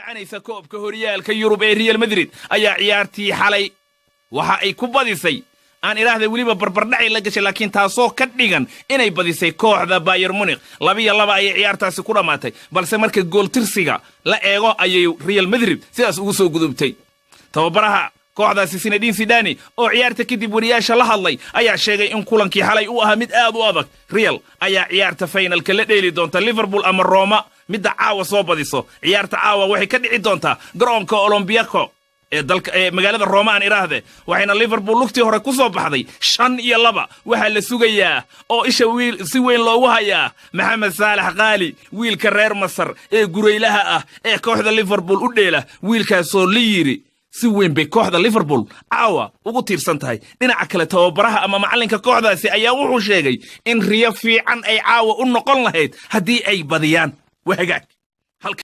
difaacanaysa koobka horyaalka Yurub ee Real Madrid ayaa ciyaartii xalay waxa ay ku badisay aan iraahday waliba barbardhacay la gashay laakiin taasoo ka dhigan inay badisay kooxda Bayern Munich 2-2 ay ciyaartaasi ku dhamaatay balse marka gool tirsiga la eego ayay Real Madrid sidaas ugu soo gudubtay tababaraha kooxdaasi Zinedine Zidane oo ciyaarta kadib wariyaasha la hadlay ayaa sheegay in kulankii xalay uu ahaa mid aad u adag Real ayaa ciyaarta finalka la dheeli doonta Liverpool ama Roma midda caawa soo badiso ciyaarta caawa waxay ka dhici doontaa garoonka Olympiacos ee dalka magaalada Roma aan iraahday waxayna Liverpool lugtii hore ku soo baxday 5-2 waxa la sugayaa oo isha wiil si weyn loogu hayaa Mohamed Salah Qali wiilka reer Masar ee gureylaha ah ee kooxda Liverpool u dheela wiilkaas oo la yiri si weyn bay kooxda Liverpool caawa ugu tiirsan tahay dhinaca kale tababaraha ama macalinka kooxdaasi ayaa wuxuu sheegay in riyo fiican ay caawa u noqon lahayd haddii ay badiyaan wahagaag halka